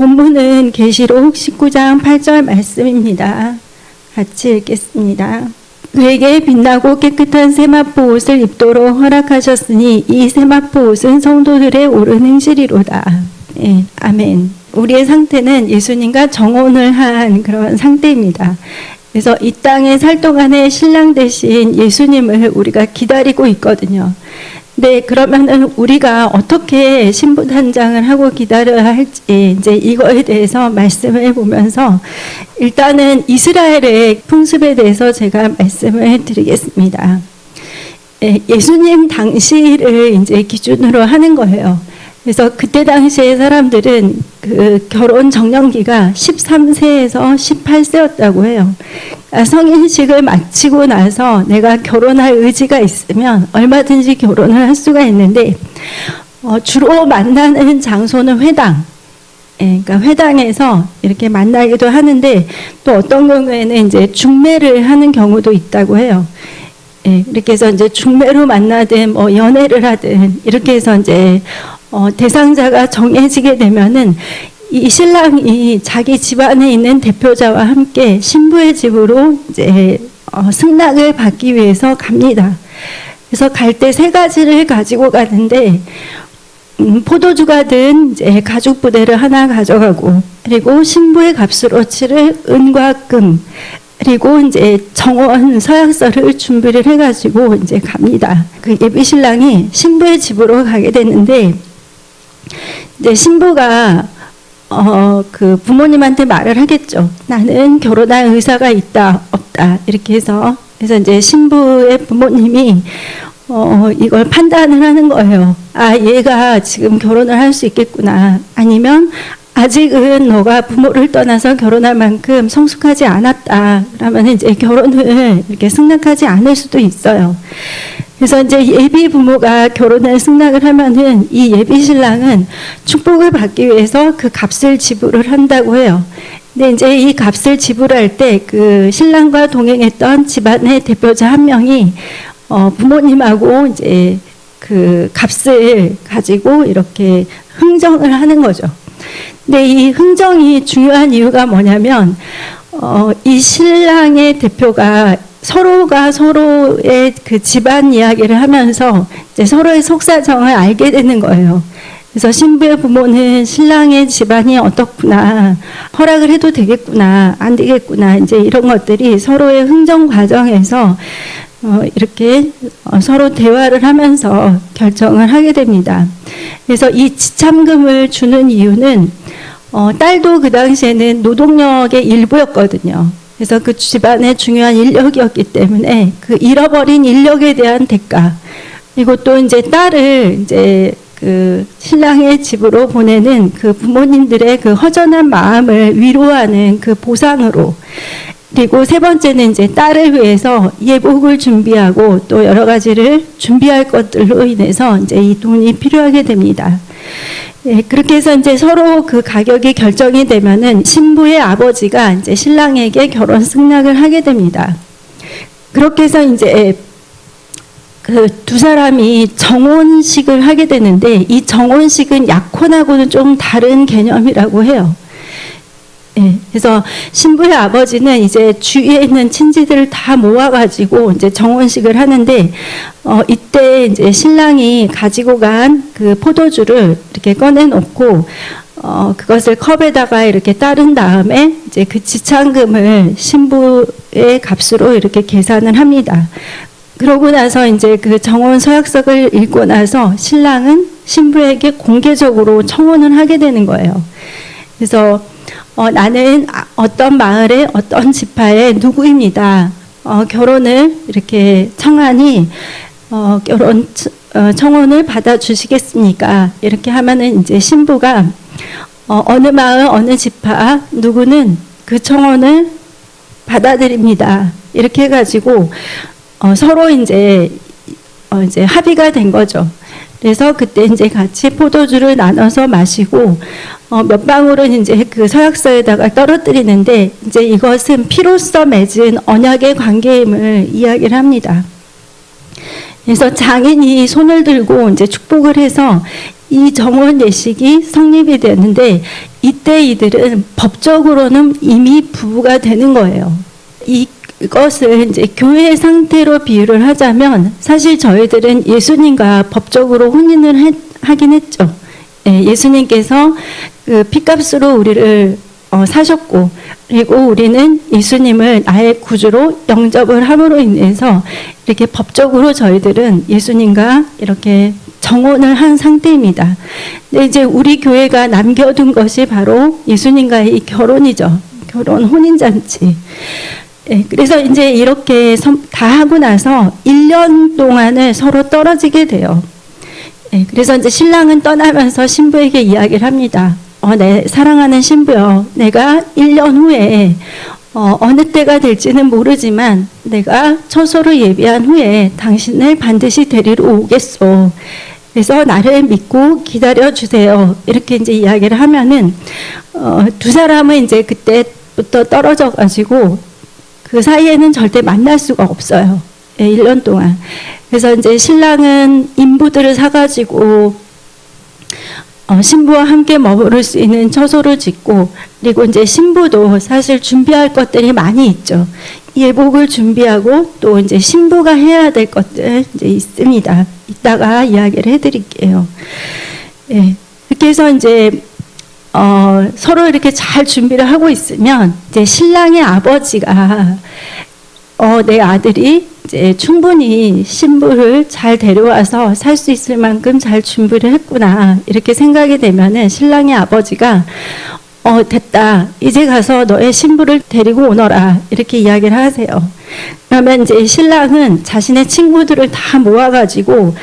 본문은 계시록 19장 8절 말씀입니다. 같이 읽겠습니다. 그에게 빛나고 깨끗한 세마포 옷을 입도록 허락하셨으니 이 세마포 옷은 성도들의 옳은 행실이로다. 예, 아멘. 우리의 상태는 예수님과 정혼을 한 그런 상태입니다. 그래서 이 땅에 살 동안에 신랑 대신 예수님을 우리가 기다리고 있거든요. 네, 그러면은 우리가 어떻게 신부 단장을 하고 기다려야 할지 이제 이거에 대해서 말씀을 보면서 일단은 이스라엘의 풍습에 대해서 제가 말씀을 드리겠습니다. 예수님 당시를 이제 기준으로 하는 거예요. 그래서 그때 당시에 사람들은 그 결혼 정년기가 13세에서 18세였다고 해요. 성인식을 마치고 나서 내가 결혼할 의지가 있으면 얼마든지 결혼을 할 수가 있는데 주로 만나는 장소는 회당. 그러니까 회당에서 이렇게 만나기도 하는데 또 어떤 경우에는 이제 중매를 하는 경우도 있다고 해요. 이렇게 해서 이제 중매로 만나든 뭐 연애를 하든 이렇게 해서 이제 대상자가 정해지게 되면은 이 신랑이 자기 집안에 있는 대표자와 함께 신부의 집으로 이제 승낙을 받기 위해서 갑니다. 그래서 갈 때 세 가지를 가지고 가는데 포도주가 든 이제 가죽 부대를 하나 가져가고 그리고 신부의 값으로 치를 은과 금 그리고 이제 정원 서약서를 준비를 해가지고 이제 갑니다. 그 예비 신랑이 신부의 집으로 가게 되는데 이제 신부가 그 부모님한테 말을 하겠죠. 나는 결혼할 의사가 있다 없다 이렇게 해서 그래서 이제 신부의 부모님이 이걸 판단을 하는 거예요. 아, 얘가 지금 결혼을 할 수 있겠구나. 아니면 아직은 너가 부모를 떠나서 결혼할 만큼 성숙하지 않았다. 그러면 이제 결혼을 이렇게 승낙하지 않을 수도 있어요. 그래서 이제 예비 부모가 결혼을 승낙을 하면은 이 예비 신랑은 축복을 받기 위해서 그 값을 지불을 한다고 해요. 근데 이제 이 값을 지불할 때 그 신랑과 동행했던 집안의 대표자 한 명이 부모님하고 이제 그 값을 가지고 이렇게 흥정을 하는 거죠. 근데 이 흥정이 중요한 이유가 뭐냐면 이 신랑의 대표가 서로가 서로의 그 집안 이야기를 하면서 이제 서로의 속사정을 알게 되는 거예요. 그래서 신부의 부모는 신랑의 집안이 어떻구나, 허락을 해도 되겠구나, 안 되겠구나, 이제 이런 것들이 서로의 흥정 과정에서 이렇게 서로 대화를 하면서 결정을 하게 됩니다. 그래서 이 지참금을 주는 이유는 딸도 그 당시에는 노동력의 일부였거든요. 그래서 그 집안의 중요한 인력이었기 때문에 그 잃어버린 인력에 대한 대가, 그리고 또 이제 딸을 이제 그 신랑의 집으로 보내는 그 부모님들의 그 허전한 마음을 위로하는 그 보상으로, 그리고 세 번째는 이제 딸을 위해서 예복을 준비하고 또 여러 가지를 준비할 것들로 인해서 이제 이 돈이 필요하게 됩니다. 예, 그렇게 해서 이제 서로 그 가격이 결정이 되면은 신부의 아버지가 이제 신랑에게 결혼 승낙을 하게 됩니다. 그렇게 해서 이제 그 두 사람이 정혼식을 하게 되는데 이 정혼식은 약혼하고는 좀 다른 개념이라고 해요. 예, 그래서 신부의 아버지는 이제 주위에 있는 친지들을 다 모아가지고 이제 정혼식을 하는데, 이때 이제 신랑이 가지고 간 그 포도주를 이렇게 꺼내놓고, 그것을 컵에다가 이렇게 따른 다음에 이제 그 지참금을 신부의 값으로 이렇게 계산을 합니다. 그러고 나서 이제 그 정혼 서약서를 읽고 나서 신랑은 신부에게 공개적으로 청혼을 하게 되는 거예요. 그래서 나는 어떤 마을의 어떤 지파의 누구입니다. 결혼을 이렇게 청하니 결혼 청혼을 받아주시겠습니까? 이렇게 하면은 이제 신부가 어느 마을 어느 지파 누구는 그 청혼을 받아들입니다. 이렇게 해가지고 서로 이제 합의가 된 거죠. 그래서 그때 이제 같이 포도주를 나눠서 마시고 몇 방울은 이제 그 서약서에다가 떨어뜨리는데 이제 이것은 피로써 맺은 언약의 관계임을 이야기를 합니다. 그래서 장인이 손을 들고 이제 축복을 해서 이 정혼 예식이 성립이 되는데 이때 이들은 법적으로는 이미 부부가 되는 거예요. 이것을 이제 교회의 상태로 비유를 하자면 사실 저희들은 예수님과 법적으로 혼인을 하긴 했죠. 예수님께서 그 피값으로 우리를 사셨고, 그리고 우리는 예수님을 나의 구주로 영접을 함으로 인해서 이렇게 법적으로 저희들은 예수님과 이렇게 정혼을 한 상태입니다. 근데 이제 우리 교회가 남겨둔 것이 바로 예수님과의 이 결혼이죠. 결혼 혼인잔치. 그래서 이제 이렇게 다 하고 나서 1년 동안을 서로 떨어지게 돼요. 그래서 이제 신랑은 떠나면서 신부에게 이야기를 합니다. 내 사랑하는 신부여, 내가 1년 후에 어느 때가 될지는 모르지만 내가 처소를 예비한 후에 당신을 반드시 데리러 오겠소. 그래서 나를 믿고 기다려 주세요. 이렇게 이제 이야기를 하면은 두 사람은 이제 그때부터 떨어져 가지고 그 사이에는 절대 만날 수가 없어요. 1년 동안. 그래서 이제 신랑은 인부들을 사가지고 신부와 함께 머무를 수 있는 처소를 짓고, 그리고 이제 신부도 사실 준비할 것들이 많이 있죠. 예복을 준비하고 또 이제 신부가 해야 될 것들 이제 있습니다. 이따가 이야기를 해드릴게요. 이렇게 해서 이제 서로 이렇게 잘 준비를 하고 있으면 이제 신랑의 아버지가 내 아들이 이제 충분히 신부를 잘 데려와서 살 수 있을 만큼 잘 준비를 했구나, 이렇게 생각이 되면은 신랑의 아버지가 됐다, 이제 가서 너의 신부를 데리고 오너라, 이렇게 이야기를 하세요. 그러면 이제 신랑은 자신의 친구들을 다 모아가지고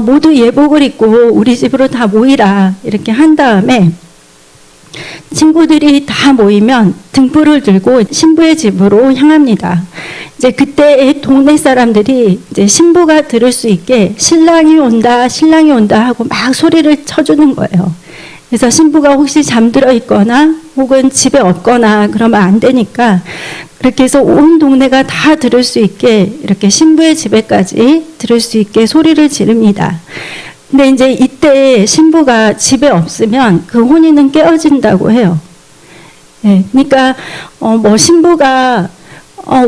모두 예복을 입고 우리 집으로 다 모이라, 이렇게 한 다음에 친구들이 다 모이면 등불을 들고 신부의 집으로 향합니다. 이제 그때 동네 사람들이 이제 신부가 들을 수 있게 신랑이 온다, 신랑이 온다 하고 막 소리를 쳐주는 거예요. 그래서 신부가 혹시 잠들어 있거나 혹은 집에 없거나 그러면 안 되니까 그렇게 해서 온 동네가 다 들을 수 있게 이렇게 신부의 집에까지 들을 수 있게 소리를 지릅니다. 근데 이제 이때 신부가 집에 없으면 그 혼인은 깨어진다고 해요. 그러니까 뭐 신부가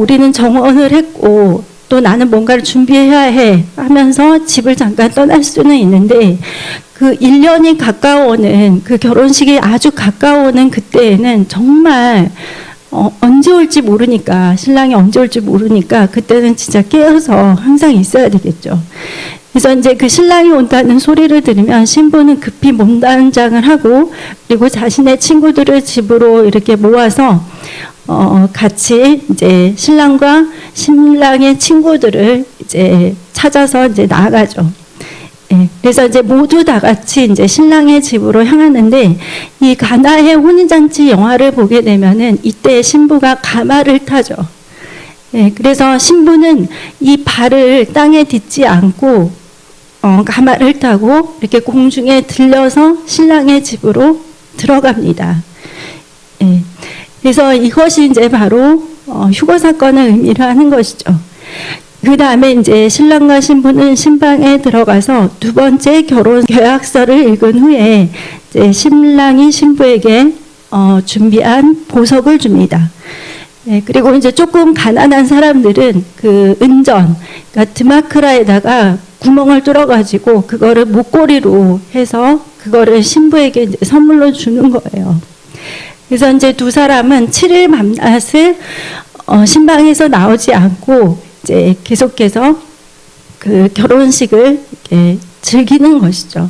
우리는 정혼을 했고 또 나는 뭔가를 준비해야 해 하면서 집을 잠깐 떠날 수는 있는데, 그 1년이 가까워오는 그 결혼식이 아주 가까워오는 그때에는 정말 언제 올지 모르니까, 신랑이 언제 올지 모르니까 그때는 진짜 깨어서 항상 있어야 되겠죠. 그래서 이제 그 신랑이 온다는 소리를 들으면 신부는 급히 몸단장을 하고, 그리고 자신의 친구들을 집으로 이렇게 모아서 같이 이제 신랑과 신랑의 친구들을 이제 찾아서 이제 나아가죠. 그래서 이제 모두 다 같이 이제 신랑의 집으로 향하는데, 이 가나의 혼인잔치 영화를 보게 되면은 이때 신부가 가마를 타죠. 그래서 신부는 이 발을 땅에 딛지 않고 가마를 타고 이렇게 공중에 들려서 신랑의 집으로 들어갑니다. 그래서 이것이 이제 바로 휴거 사건의 의미를 하는 것이죠. 그 다음에 이제 신랑과 신부는 신방에 들어가서 두 번째 결혼 계약서를 읽은 후에 이제 신랑이 신부에게 준비한 보석을 줍니다. 그리고 이제 조금 가난한 사람들은 그 은전, 그러니까 드마크라에다가 구멍을 뚫어가지고 그거를 목걸이로 해서 그거를 신부에게 이제 선물로 주는 거예요. 그래서 이제 두 사람은 7일 밤낮을 신방에서 나오지 않고 이제 계속해서 그 결혼식을 이렇게 즐기는 것이죠.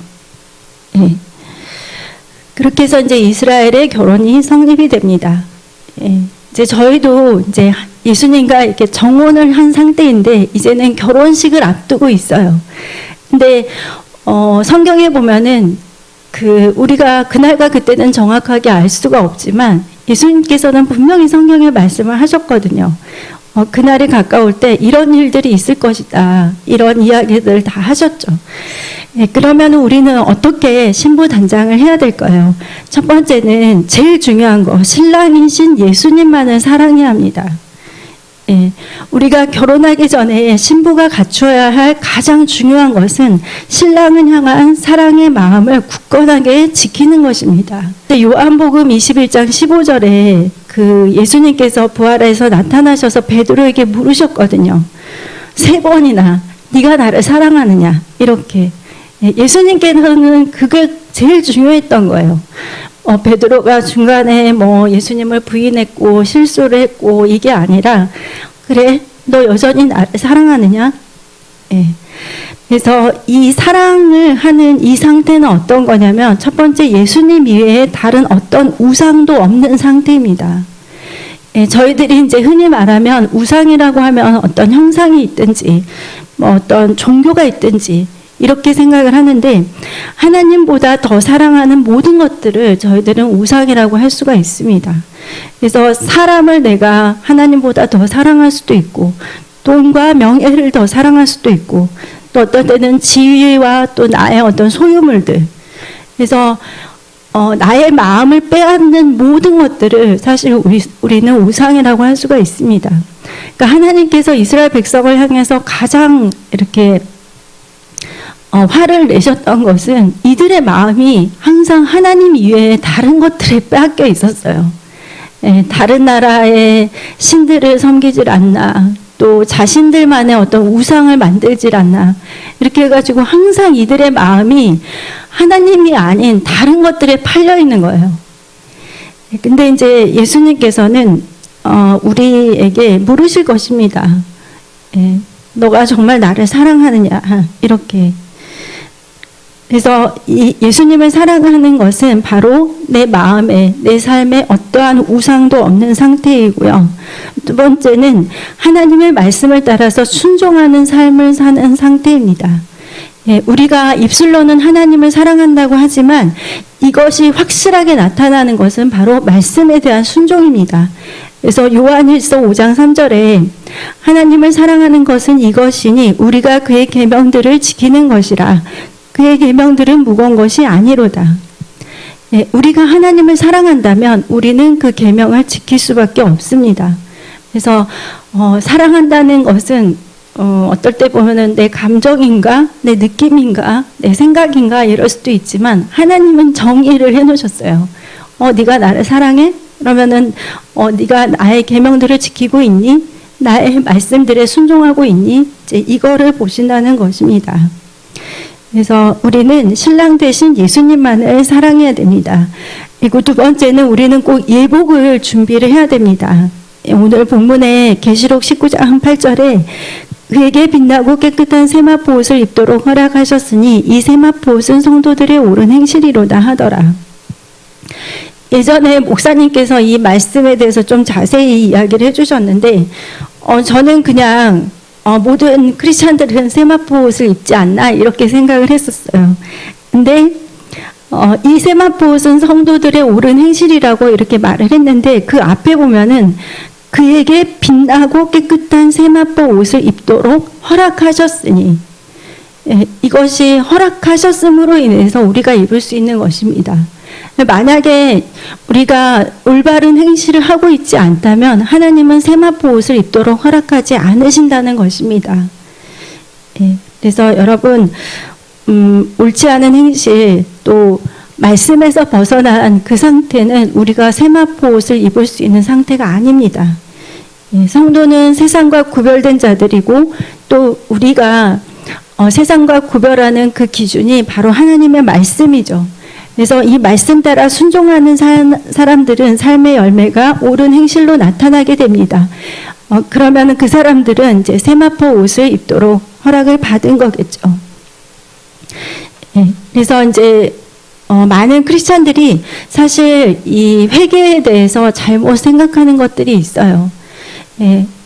그렇게 해서 이제 이스라엘의 결혼이 성립이 됩니다. 이제 저희도 이제 예수님과 이렇게 정혼을 한 상태인데 이제는 결혼식을 앞두고 있어요. 근데 성경에 보면은 우리가 그날과 그때는 정확하게 알 수가 없지만 예수님께서는 분명히 성경에 말씀을 하셨거든요. 그날이 가까울 때 이런 일들이 있을 것이다, 이런 이야기들을 다 하셨죠. 그러면 우리는 어떻게 신부 단장을 해야 될까요? 첫 번째는 제일 중요한 거, 신랑이신 예수님만을 사랑해야 합니다. 예, 우리가 결혼하기 전에 신부가 갖춰야 할 가장 중요한 것은 신랑을 향한 사랑의 마음을 굳건하게 지키는 것입니다. 요한복음 21장 15절에 그 예수님께서 부활해서 나타나셔서 베드로에게 물으셨거든요. 3번이나 네가 나를 사랑하느냐 이렇게. 예수님께서는 그게 제일 중요했던 거예요. 베드로가 중간에 뭐 예수님을 부인했고 실수를 했고 이게 아니라 그래 너 여전히 나를 사랑하느냐? 예. 그래서 이 사랑을 하는 이 상태는 어떤 거냐면 첫 번째 예수님 이외에 다른 어떤 우상도 없는 상태입니다. 예, 저희들이 이제 흔히 말하면 우상이라고 하면 어떤 형상이 있든지 뭐 어떤 종교가 있든지 이렇게 생각을 하는데 하나님보다 더 사랑하는 모든 것들을 저희들은 우상이라고 할 수가 있습니다. 그래서 사람을 내가 하나님보다 더 사랑할 수도 있고 돈과 명예를 더 사랑할 수도 있고 또 어떤 때는 지위와 또 나의 어떤 소유물들 그래서 나의 마음을 빼앗는 모든 것들을 사실 우리는 우상이라고 할 수가 있습니다. 그러니까 하나님께서 이스라엘 백성을 향해서 가장 이렇게 화를 내셨던 것은 이들의 마음이 항상 하나님 이외에 다른 것들에 빼앗겨 있었어요. 예, 다른 나라의 신들을 섬기질 않나, 또 자신들만의 어떤 우상을 만들질 않나, 이렇게 해가지고 항상 이들의 마음이 하나님이 아닌 다른 것들에 팔려 있는 거예요. 근데 이제 예수님께서는 우리에게 물으실 것입니다. 예, 너가 정말 나를 사랑하느냐, 이렇게. 그래서 이 예수님을 사랑하는 것은 바로 내 마음에, 내 삶에 어떠한 우상도 없는 상태이고요. 두 번째는 하나님의 말씀을 따라서 순종하는 삶을 사는 상태입니다. 예, 우리가 입술로는 하나님을 사랑한다고 하지만 이것이 확실하게 나타나는 것은 바로 말씀에 대한 순종입니다. 그래서 요한일서 5장 3절에 하나님을 사랑하는 것은 이것이니 우리가 그의 계명들을 지키는 것이라. 그의 계명들은 무거운 것이 아니로다. 예, 우리가 하나님을 사랑한다면 우리는 그 계명을 지킬 수밖에 없습니다. 그래서 사랑한다는 것은 어떨 때 보면은 내 감정인가, 내 느낌인가, 내 생각인가 이럴 수도 있지만 하나님은 정의를 해놓으셨어요. 네가 나를 사랑해? 그러면은 네가 나의 계명들을 지키고 있니? 나의 말씀들에 순종하고 있니? 이제 이거를 보신다는 것입니다. 그래서 우리는 신랑 대신 예수님만을 사랑해야 됩니다. 그리고 두 번째는 우리는 꼭 예복을 준비를 해야 됩니다. 오늘 본문에 계시록 19장 8절에 그에게 빛나고 깨끗한 세마포 옷을 입도록 허락하셨으니 이 세마포 옷은 성도들의 옳은 행실이로다 하더라. 예전에 목사님께서 이 말씀에 대해서 좀 자세히 이야기를 해주셨는데 저는 그냥 모든 크리스찬들은 세마포 옷을 입지 않나 이렇게 생각을 했었어요. 근데 이 세마포 옷은 성도들의 옳은 행실이라고 이렇게 말을 했는데 그 앞에 보면은 그에게 빛나고 깨끗한 세마포 옷을 입도록 허락하셨으니 이것이 허락하셨음으로 인해서 우리가 입을 수 있는 것입니다. 만약에 우리가 올바른 행실을 하고 있지 않다면 하나님은 세마포 옷을 입도록 허락하지 않으신다는 것입니다. 그래서 여러분 옳지 않은 행실 또 말씀에서 벗어난 그 상태는 우리가 세마포 옷을 입을 수 있는 상태가 아닙니다. 성도는 세상과 구별된 자들이고 또 우리가 세상과 구별하는 그 기준이 바로 하나님의 말씀이죠. 그래서 이 말씀 따라 순종하는 사람들은 삶의 열매가 옳은 행실로 나타나게 됩니다. 그러면 그 사람들은 이제 세마포 옷을 입도록 허락을 받은 거겠죠. 그래서 이제 많은 크리스찬들이 사실 이 회개에 대해서 잘못 생각하는 것들이 있어요.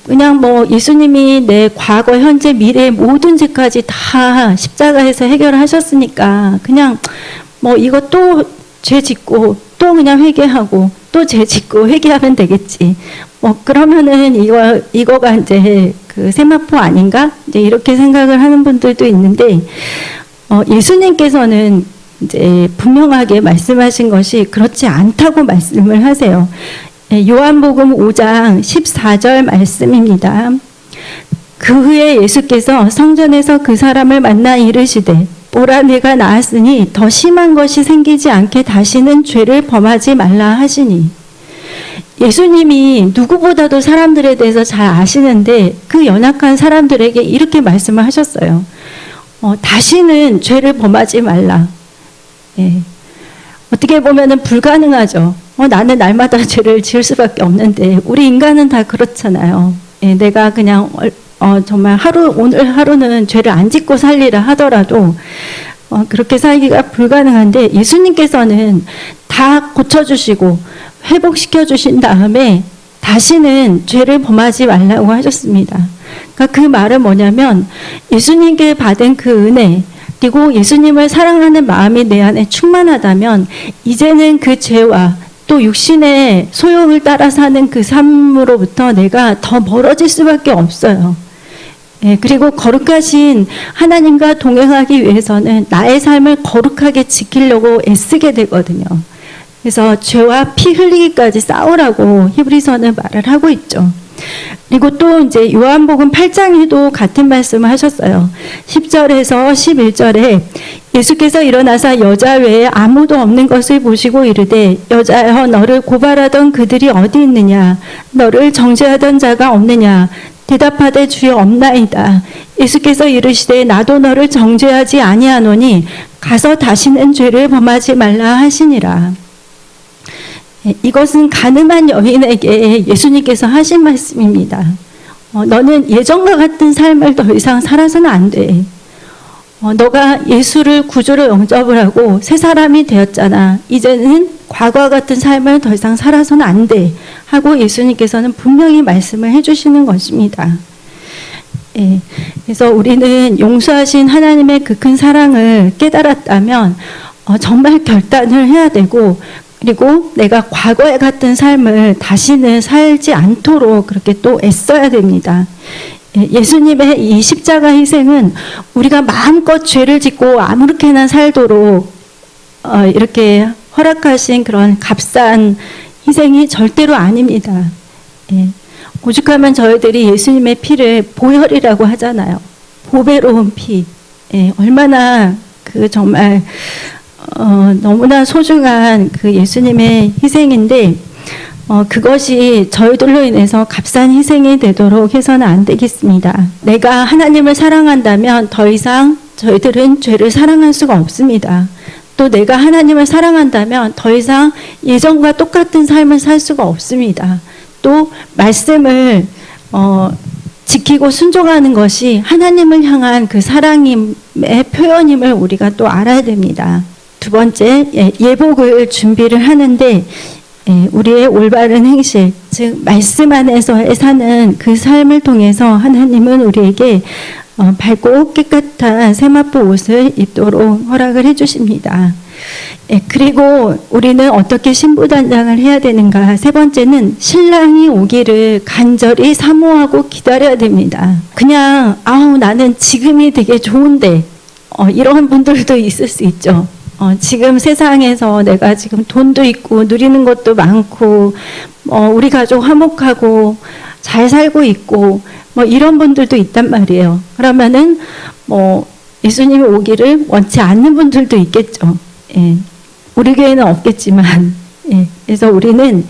그냥 뭐 예수님이 내 과거, 현재, 미래의 모든 죄까지 다 십자가에서 해결하셨으니까 그냥 뭐 이거 또 죄 짓고 또 그냥 회개하고 또 죄 짓고 회개하면 되겠지. 그러면은 이거가 이제 그 세마포 아닌가? 이제 이렇게 생각을 하는 분들도 있는데 예수님께서는 이제 분명하게 말씀하신 것이 그렇지 않다고 말씀을 하세요. 요한복음 5장 14절 말씀입니다. 그 후에 예수께서 성전에서 그 사람을 만나 이르시되 보라 내가 나았으니 더 심한 것이 생기지 않게 다시는 죄를 범하지 말라 하시니, 예수님이 누구보다도 사람들에 대해서 잘 아시는데 그 연약한 사람들에게 이렇게 말씀을 하셨어요. 다시는 죄를 범하지 말라. 어떻게 보면은 불가능하죠. 나는 날마다 죄를 지을 수밖에 없는데, 우리 인간은 다 그렇잖아요. 내가 그냥 정말 오늘 하루는 죄를 안 짓고 살리라 하더라도 그렇게 살기가 불가능한데, 예수님께서는 다 고쳐주시고 회복시켜 주신 다음에 다시는 죄를 범하지 말라고 하셨습니다. 그러니까 그 말은 뭐냐면, 예수님께 받은 그 은혜, 그리고 예수님을 사랑하는 마음이 내 안에 충만하다면 이제는 그 죄와 또 육신의 소욕을 따라 사는 그 삶으로부터 내가 더 멀어질 수밖에 없어요. 그리고 거룩하신 하나님과 동행하기 위해서는 나의 삶을 거룩하게 지키려고 애쓰게 되거든요. 그래서 죄와 피 흘리기까지 싸우라고 히브리서는 말을 하고 있죠. 그리고 또 이제 요한복음 8장에도 같은 말씀을 하셨어요. 10절에서 11절에 예수께서 일어나사 여자 외에 아무도 없는 것을 보시고 이르되 여자여 너를 고발하던 그들이 어디 있느냐, 너를 정죄하던 자가 없느냐. 대답하되 주여 없나이다. 예수께서 이르시되 나도 너를 정죄하지 아니하노니 가서 다시는 죄를 범하지 말라 하시니라. 이것은 가늠한 여인에게 예수님께서 하신 말씀입니다. 너는 예전과 같은 삶을 더 이상 살아서는 안 돼. 너가 예수를 구주로 영접을 하고 새 사람이 되었잖아. 이제는 과거와 같은 삶을 더 이상 살아서는 안 돼. 하고 예수님께서는 분명히 말씀을 해주시는 것입니다. 그래서 우리는 용서하신 하나님의 그 큰 사랑을 깨달았다면 정말 결단을 해야 되고, 그리고 내가 과거에 같은 삶을 다시는 살지 않도록 그렇게 또 애써야 됩니다. 예수님의 이 십자가 희생은 우리가 마음껏 죄를 짓고 아무렇게나 살도록 이렇게 허락하신 그런 값싼 희생이 절대로 아닙니다. 오죽하면 저희들이 예수님의 피를 보혈이라고 하잖아요. 보배로운 피. 얼마나 그 정말 너무나 소중한 그 예수님의 희생인데, 그것이 저희들로 인해서 값싼 희생이 되도록 해서는 안 되겠습니다. 내가 하나님을 사랑한다면 더 이상 저희들은 죄를 사랑할 수가 없습니다. 또 내가 하나님을 사랑한다면 더 이상 예전과 똑같은 삶을 살 수가 없습니다. 또 말씀을 지키고 순종하는 것이 하나님을 향한 그 사랑의 표현임을 우리가 또 알아야 됩니다. 두 번째, 예복을 준비를 하는데 우리의 올바른 행실, 즉 말씀 안에서 사는 그 삶을 통해서 하나님은 우리에게 밝고 깨끗한 세마포 옷을 입도록 허락을 해주십니다. 그리고 우리는 어떻게 신부단장을 해야 되는가? 세 번째는 신랑이 오기를 간절히 사모하고 기다려야 됩니다. 그냥 나는 지금이 되게 좋은데 이런 분들도 있을 수 있죠. 지금 세상에서 내가 지금 돈도 있고 누리는 것도 많고 우리 가족 화목하고 잘 살고 있고 이런 분들도 있단 말이에요. 그러면은 예수님이 오기를 원치 않는 분들도 있겠죠. 우리 교회는 없겠지만, 그래서 우리는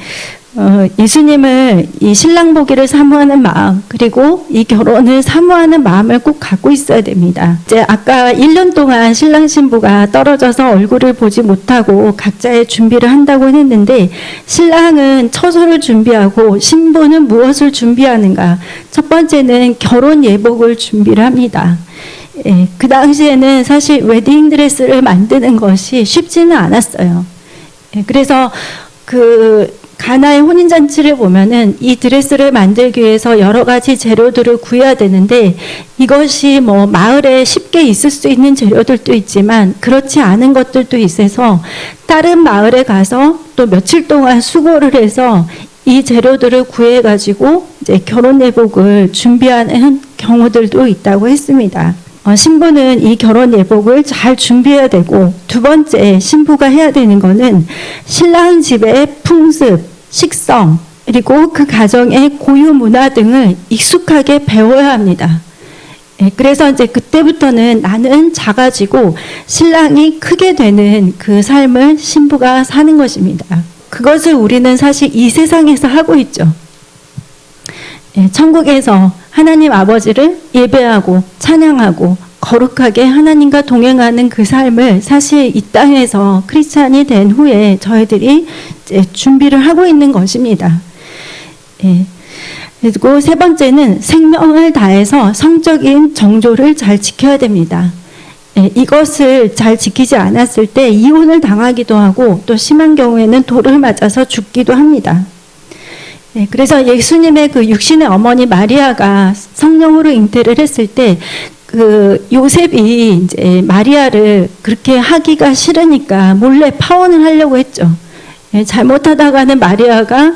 예수님을 이 신랑 보기를 사모하는 마음, 그리고 이 결혼을 사모하는 마음을 꼭 갖고 있어야 됩니다. 이제 아까 1년 동안 신랑 신부가 떨어져서 얼굴을 보지 못하고 각자의 준비를 한다고 했는데, 신랑은 처소를 준비하고 신부는 무엇을 준비하는가? 첫 번째는 결혼 예복을 준비를 합니다. 그 당시에는 사실 웨딩드레스를 만드는 것이 쉽지는 않았어요. 그래서 그 가나의 혼인잔치를 보면은 이 드레스를 만들기 위해서 여러 가지 재료들을 구해야 되는데, 이것이 마을에 쉽게 있을 수 있는 재료들도 있지만 그렇지 않은 것들도 있어서 다른 마을에 가서 또 며칠 동안 수고를 해서 이 재료들을 구해가지고 이제 결혼 예복을 준비하는 경우들도 있다고 했습니다. 신부는 이 결혼 예복을 잘 준비해야 되고, 두 번째 신부가 해야 되는 거는 신랑 집의 풍습, 식성, 그리고 그 가정의 고유 문화 등을 익숙하게 배워야 합니다. 그래서 이제 그때부터는 나는 작아지고 신랑이 크게 되는 그 삶을 신부가 사는 것입니다. 그것을 우리는 사실 이 세상에서 하고 있죠. 천국에서 하나님 아버지를 예배하고 찬양하고 거룩하게 하나님과 동행하는 그 삶을 사실 이 땅에서 크리스찬이 된 후에 저희들이 이제 준비를 하고 있는 것입니다. 그리고 세 번째는 생명을 다해서 성적인 정조를 잘 지켜야 됩니다. 이것을 잘 지키지 않았을 때 이혼을 당하기도 하고 또 심한 경우에는 돌을 맞아서 죽기도 합니다. 그래서 예수님의 그 육신의 어머니 마리아가 성령으로 잉태를 했을 때 그 요셉이 이제 마리아를 그렇게 하기가 싫으니까 몰래 파혼을 하려고 했죠. 잘못하다가는 마리아가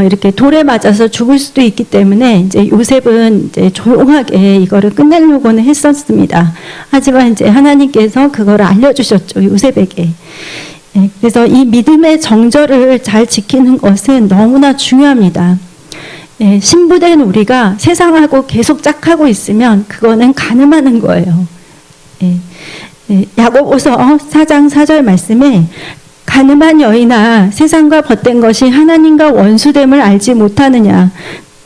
이렇게 돌에 맞아서 죽을 수도 있기 때문에 이제 요셉은 이제 조용하게 이거를 끝내려고는 했었습니다. 하지만 이제 하나님께서 그걸 알려주셨죠, 요셉에게. 그래서 이 믿음의 정절을 잘 지키는 것은 너무나 중요합니다. 신부된 우리가 세상하고 계속 짝하고 있으면 그거는 간음하는 거예요. 야고보서 4장 4절 말씀에 간음한 여인아 세상과 벗된 것이 하나님과 원수됨을 알지 못하느냐.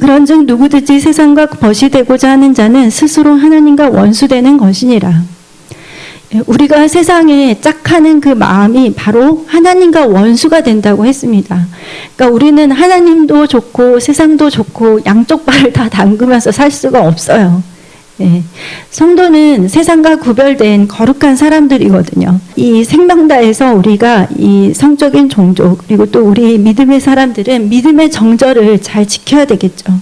그런즉 누구든지 세상과 벗이 되고자 하는 자는 스스로 하나님과 원수되는 것이니라. 우리가 세상에 짝하는 그 마음이 바로 하나님과 원수가 된다고 했습니다. 그러니까 우리는 하나님도 좋고 세상도 좋고 양쪽 발을 다 담그면서 살 수가 없어요. 성도는 세상과 구별된 거룩한 사람들이거든요. 이 생명다에서 우리가 이 성적인 종족 그리고 또 우리 믿음의 사람들은 믿음의 정절을 잘 지켜야 되겠죠.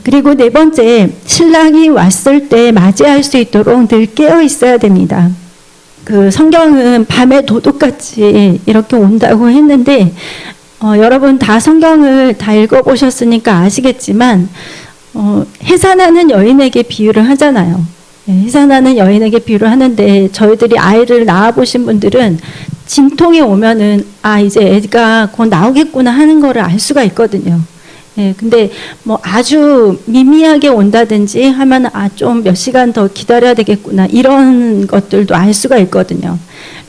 그리고 네 번째, 신랑이 왔을 때 맞이할 수 있도록 늘 깨어 있어야 됩니다. 그 성경은 밤에 도둑같이 이렇게 온다고 했는데 여러분 다 성경을 다 읽어보셨으니까 아시겠지만 해산하는 여인에게 비유를 하잖아요. 해산하는 여인에게 비유를 하는데 저희들이 아이를 낳아보신 분들은 진통이 오면은 이제 애가 곧 나오겠구나 하는 거를 알 수가 있거든요. 근데 뭐 아주 미미하게 온다든지 하면 좀 몇 시간 더 기다려야 되겠구나 이런 것들도 알 수가 있거든요.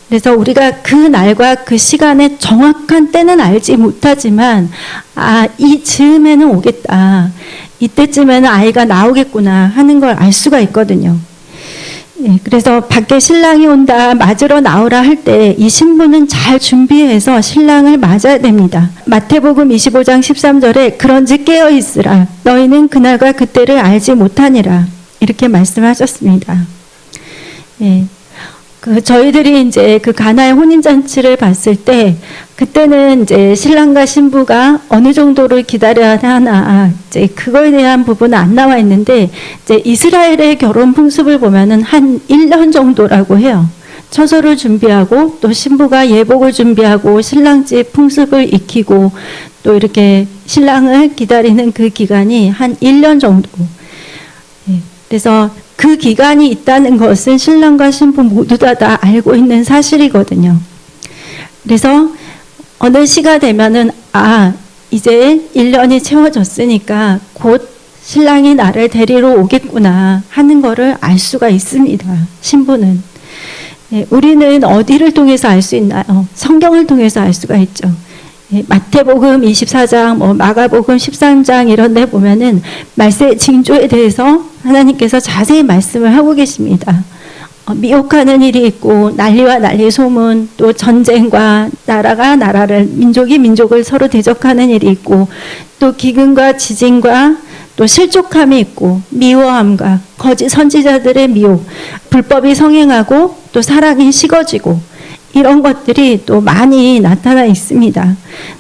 그래서 우리가 그 날과 그 시간의 정확한 때는 알지 못하지만 이 즈음에는 오겠다. 이때쯤에는 아이가 나오겠구나 하는 걸 알 수가 있거든요. 그래서 밖에 신랑이 온다 맞으러 나오라 할 때 이 신부는 잘 준비해서 신랑을 맞아야 됩니다. 마태복음 25장 13절에 그런즉 깨어 있으라 너희는 그날과 그때를 알지 못하니라 이렇게 말씀하셨습니다. 저희들이 이제 그 가나의 혼인잔치를 봤을 때 그때는 이제 신랑과 신부가 어느 정도를 기다려야 하나 이제 그거에 대한 부분은 안 나와 있는데 이제 이스라엘의 결혼 풍습을 보면은 한 1년 정도라고 해요. 처소를 준비하고 또 신부가 예복을 준비하고 신랑집 풍습을 익히고 또 이렇게 신랑을 기다리는 그 기간이 한 1년 정도. 그래서 그 기간이 있다는 것은 신랑과 신부 모두 다 알고 있는 사실이거든요. 그래서 어느 시가 되면은 이제 1년이 채워졌으니까 곧 신랑이 나를 데리러 오겠구나 하는 거를 알 수가 있습니다. 신부는. 우리는 어디를 통해서 알 수 있나요? 성경을 통해서 알 수가 있죠. 마태복음 24장, 마가복음 13장 이런 데 보면은 말세 징조에 대해서 하나님께서 자세히 말씀을 하고 계십니다. 미혹하는 일이 있고 난리와 난리 소문, 또 전쟁과 나라가 나라를, 민족이 민족을 서로 대적하는 일이 있고 또 기근과 지진과 또 실족함이 있고 미워함과 거짓 선지자들의 미혹, 불법이 성행하고 또 사랑이 식어지고 이런 것들이 또 많이 나타나 있습니다.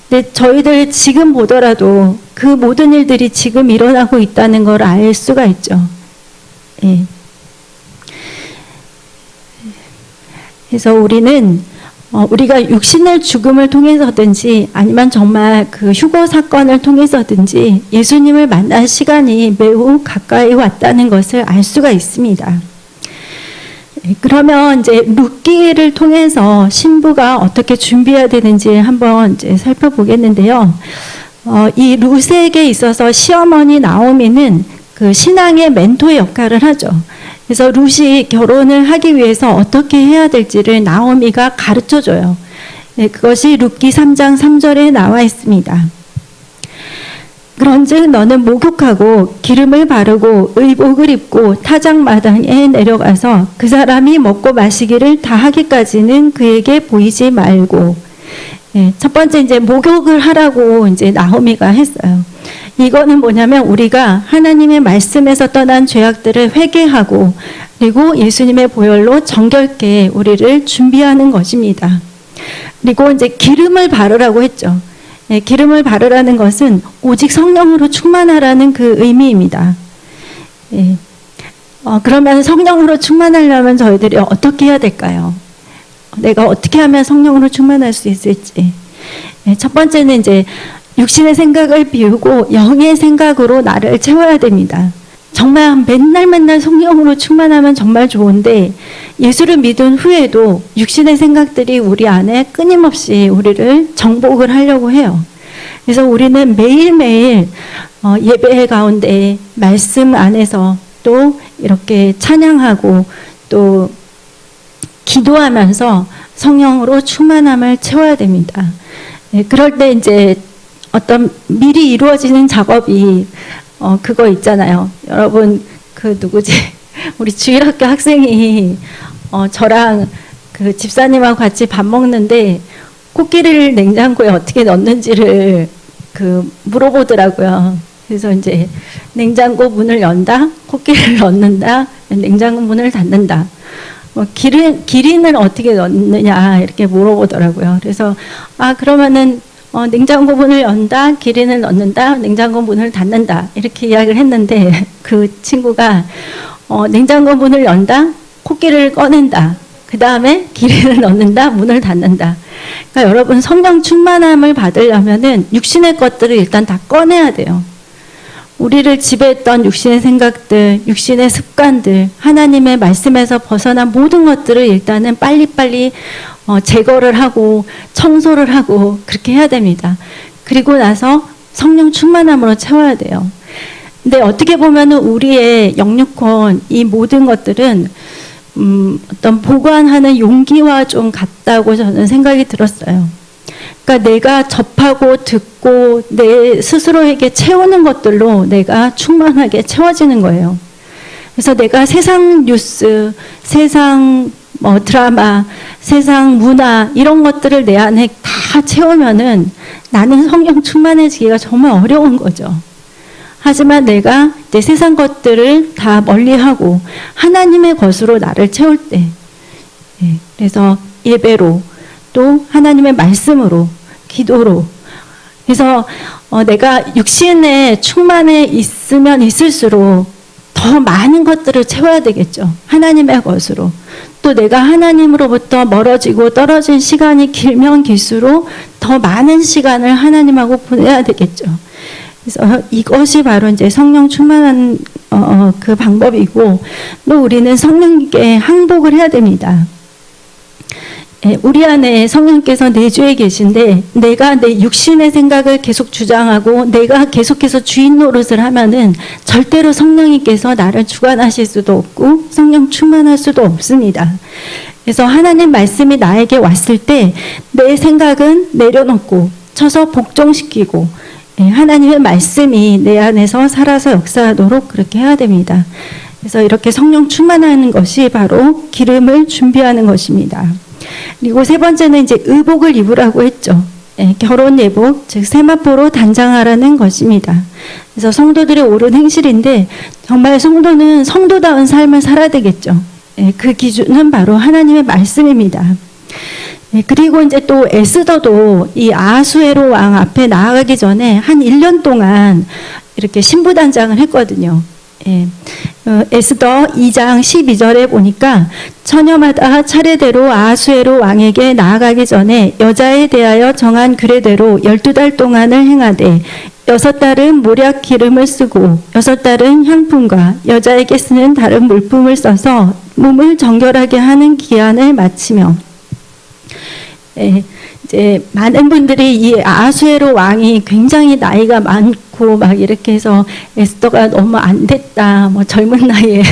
근데 저희들 지금 보더라도 그 모든 일들이 지금 일어나고 있다는 걸 알 수가 있죠. 그래서 우리는 우리가 육신의 죽음을 통해서든지 아니면 정말 그 휴거 사건을 통해서든지 예수님을 만날 시간이 매우 가까이 왔다는 것을 알 수가 있습니다. 그러면 이제 룻기를 통해서 신부가 어떻게 준비해야 되는지 한번 이제 살펴보겠는데요. 이 룻에게 있어서 시어머니 나오미는 그 신앙의 멘토 역할을 하죠. 그래서 룻이 결혼을 하기 위해서 어떻게 해야 될지를 나오미가 가르쳐줘요. 네, 그것이 룻기 3장 3절에 나와 있습니다. 그런즉 너는 목욕하고 기름을 바르고 의복을 입고 타작마당에 내려가서 그 사람이 먹고 마시기를 다 하기까지는 그에게 보이지 말고. 네, 첫 번째 이제 목욕을 하라고 이제 나오미가 했어요. 이거는 뭐냐면 우리가 하나님의 말씀에서 떠난 죄악들을 회개하고 그리고 예수님의 보혈로 정결케 우리를 준비하는 것입니다. 그리고 이제 기름을 바르라고 했죠. 네, 기름을 바르라는 것은 오직 성령으로 충만하라는 그 의미입니다. 네. 그러면 성령으로 충만하려면 저희들이 어떻게 해야 될까요? 내가 어떻게 하면 성령으로 충만할 수 있을지. 네, 첫 번째는 이제 육신의 생각을 비우고 영의 생각으로 나를 채워야 됩니다. 정말 맨날 성령으로 충만하면 정말 좋은데 예수를 믿은 후에도 육신의 생각들이 우리 안에 끊임없이 우리를 정복을 하려고 해요. 그래서 우리는 매일매일 예배 가운데 말씀 안에서 또 이렇게 찬양하고 또 기도하면서 성령으로 충만함을 채워야 됩니다. 네, 그럴 때 이제 어떤 미리 이루어지는 작업이 그거 있잖아요. 여러분 그 누구지? 우리 주일학교 학생이 저랑 그 집사님하고 같이 밥 먹는데 코끼리를 냉장고에 어떻게 넣는지를 그 물어보더라고요. 그래서 이제 냉장고 문을 연다, 코끼리를 넣는다, 냉장고 문을 닫는다. 기린을 어떻게 넣느냐 이렇게 물어보더라고요. 그래서 그러면은 냉장고 문을 연다, 기린을 넣는다, 냉장고 문을 닫는다 이렇게 이야기를 했는데 그 친구가 냉장고 문을 연다, 코끼리를 꺼낸다, 그 다음에 기린을 넣는다, 문을 닫는다. 그러니까 여러분 성령 충만함을 받으려면은 육신의 것들을 일단 다 꺼내야 돼요. 우리를 지배했던 육신의 생각들, 육신의 습관들, 하나님의 말씀에서 벗어난 모든 것들을 일단은 빨리빨리 제거를 하고 청소를 하고 그렇게 해야 됩니다. 그리고 나서 성령 충만함으로 채워야 돼요. 근데 어떻게 보면은 우리의 영육혼 이 모든 것들은 어떤 보관하는 용기와 좀 같다고 저는 생각이 들었어요. 그러니까 내가 접하고 듣고 내 스스로에게 채우는 것들로 내가 충만하게 채워지는 거예요. 그래서 내가 세상 뉴스, 세상 드라마, 세상 문화 이런 것들을 내 안에 다 채우면은 나는 성령 충만해지기가 정말 어려운 거죠. 하지만 내가 내 세상 것들을 다 멀리하고 하나님의 것으로 나를 채울 때, 그래서 예배로 또 하나님의 말씀으로 기도로 그래서 내가 육신에 충만해 있으면 있을수록 더 많은 것들을 채워야 되겠죠. 하나님의 것으로. 또 내가 하나님으로부터 멀어지고 떨어진 시간이 길면 길수록 더 많은 시간을 하나님하고 보내야 되겠죠. 그래서 이것이 바로 이제 성령 충만한 그 방법이고 또 우리는 성령께 항복을 해야 됩니다. 우리 안에 성령께서 내주에 계신데 내가 내 육신의 생각을 계속 주장하고 내가 계속해서 주인 노릇을 하면은 절대로 성령님께서 나를 주관하실 수도 없고 성령 충만할 수도 없습니다. 그래서 하나님 말씀이 나에게 왔을 때 내 생각은 내려놓고 쳐서 복종시키고 하나님의 말씀이 내 안에서 살아서 역사하도록 그렇게 해야 됩니다. 그래서 이렇게 성령 충만하는 것이 바로 기름을 준비하는 것입니다. 그리고 세 번째는 이제 의복을 입으라고 했죠. 결혼 예복, 즉 세마포로 단장하라는 것입니다. 그래서 성도들의 옳은 행실인데 정말 성도는 성도다운 삶을 살아야 되겠죠. 그 기준은 바로 하나님의 말씀입니다. 그리고 이제 또 에스더도 이 아하수에로 왕 앞에 나아가기 전에 한 1년 동안 이렇게 신부단장을 했거든요. 에스더 2장 12절에 보니까 처녀마다 차례대로 아하수에로 왕에게 나아가기 전에 여자에 대하여 정한 규례대로 12달 동안을 행하되 6달은 모략 기름을 쓰고 6달은 향품과 여자에게 쓰는 다른 물품을 써서 몸을 정결하게 하는 기한을 마치며 이제 많은 분들이 이 아하수에로 왕이 굉장히 나이가 많고 막 이렇게 해서 에스더가 너무 안 됐다, 뭐 젊은 나이에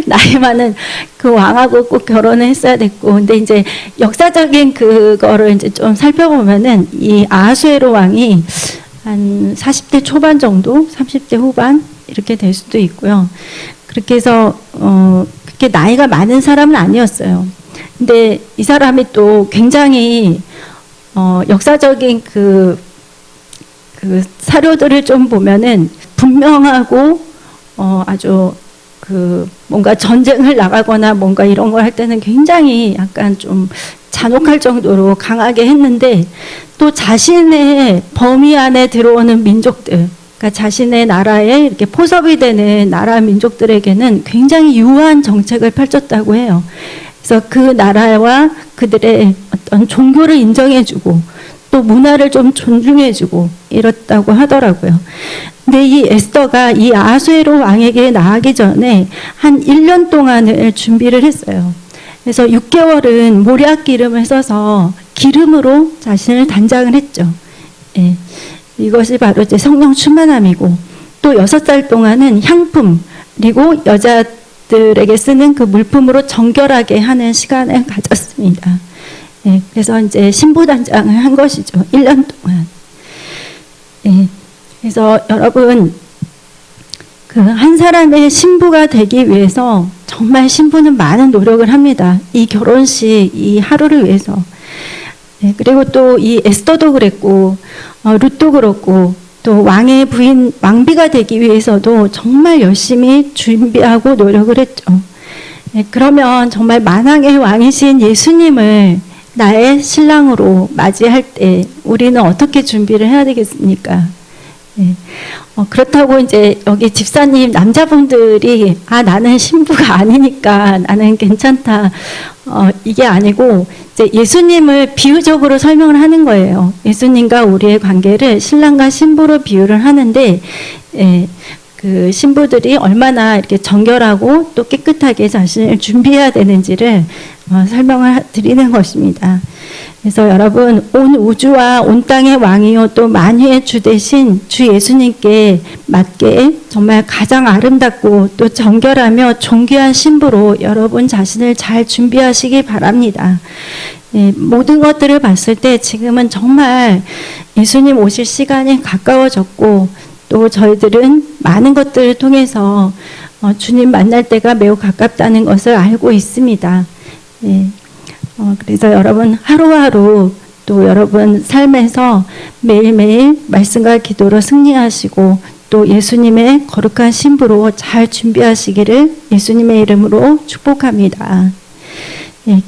나이 많은 그 왕하고 꼭 결혼을 했어야 됐고, 근데 이제 역사적인 그거를 이제 좀 살펴보면은 이 아하수에로 왕이 한 40대 초반 정도, 30대 후반 이렇게 될 수도 있고요. 그렇게 해서 그렇게 나이가 많은 사람은 아니었어요. 근데 이 사람이 또 굉장히 역사적인 그 사료들을 좀 보면은 분명하고 아주 그 뭔가 전쟁을 나가거나 뭔가 이런 걸 할 때는 굉장히 약간 좀 잔혹할 정도로 강하게 했는데, 또 자신의 범위 안에 들어오는 민족들, 그러니까 자신의 나라에 이렇게 포섭이 되는 나라 민족들에게는 굉장히 유한 정책을 펼쳤다고 해요. 그래서 그 나라와 그들의 어떤 종교를 인정해주고 또 문화를 좀 존중해주고 이렇다고 하더라고요. 근데 이 에스더가 이 아하수에로 왕에게 나가기 전에 한 1년 동안을 준비를 했어요. 그래서 6개월은 모략 기름을 써서 기름으로 자신을 단장을 했죠. 예. 이것이 바로 이제 성령 충만함이고, 또 6살 동안은 향품, 그리고 여자들에게 쓰는 그 물품으로 정결하게 하는 시간을 가졌습니다. 예. 그래서 이제 신부 단장을 한 것이죠. 1년 동안. 예. 그래서 여러분, 그 한 사람의 신부가 되기 위해서 정말 신부는 많은 노력을 합니다. 이 결혼식, 이 하루를 위해서. 네, 그리고 또 이 에스더도 그랬고, 룻도 그렇고, 또 왕의 부인, 왕비가 되기 위해서도 정말 열심히 준비하고 노력을 했죠. 네, 그러면 정말 만왕의 왕이신 예수님을 나의 신랑으로 맞이할 때 우리는 어떻게 준비를 해야 되겠습니까? 네. 그렇다고 이제 여기 집사님 남자분들이 나는 신부가 아니니까 나는 괜찮다, 이게 아니고 이제 예수님을 비유적으로 설명을 하는 거예요. 예수님과 우리의 관계를 신랑과 신부로 비유를 하는데, 그 신부들이 얼마나 이렇게 정결하고 또 깨끗하게 자신을 준비해야 되는지를 설명을 드리는 것입니다. 그래서 여러분, 온 우주와 온 땅의 왕이요 또 만유의 주 되신 주 예수님께 맞게 정말 가장 아름답고 또 정결하며 존귀한 신부로 여러분 자신을 잘 준비하시기 바랍니다. 모든 것들을 봤을 때 지금은 정말 예수님 오실 시간이 가까워졌고, 또 저희들은 많은 것들을 통해서 주님 만날 때가 매우 가깝다는 것을 알고 있습니다. 그래서 여러분 하루하루 또 여러분 삶에서 매일매일 말씀과 기도로 승리하시고 또 예수님의 거룩한 신부로 잘 준비하시기를 예수님의 이름으로 축복합니다.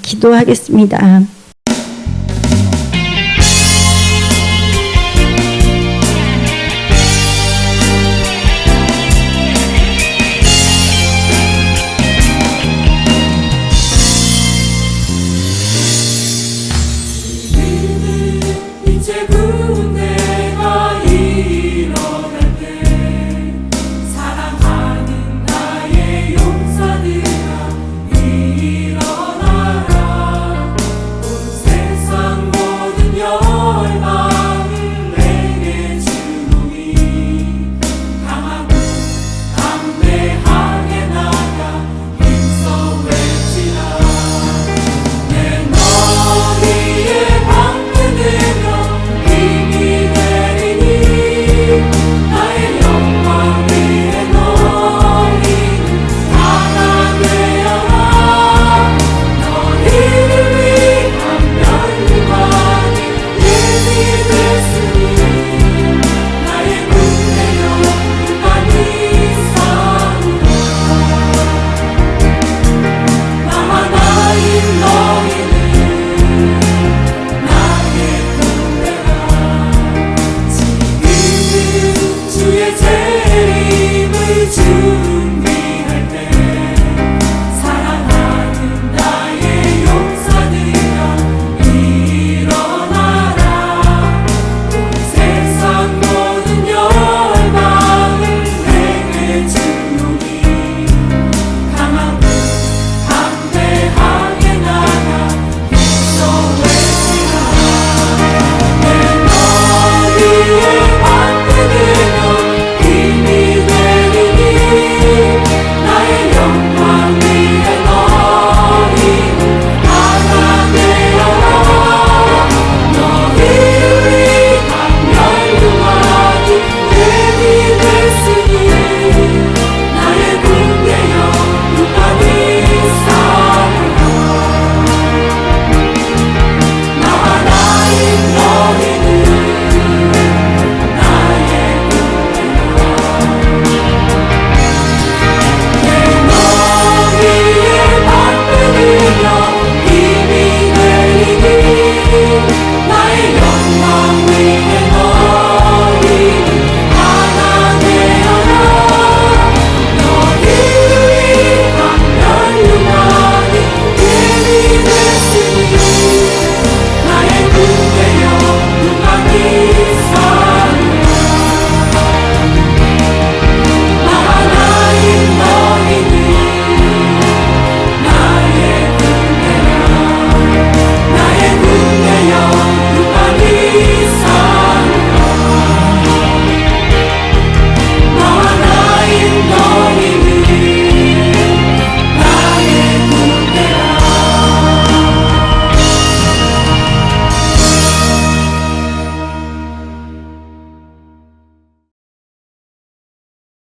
기도하겠습니다.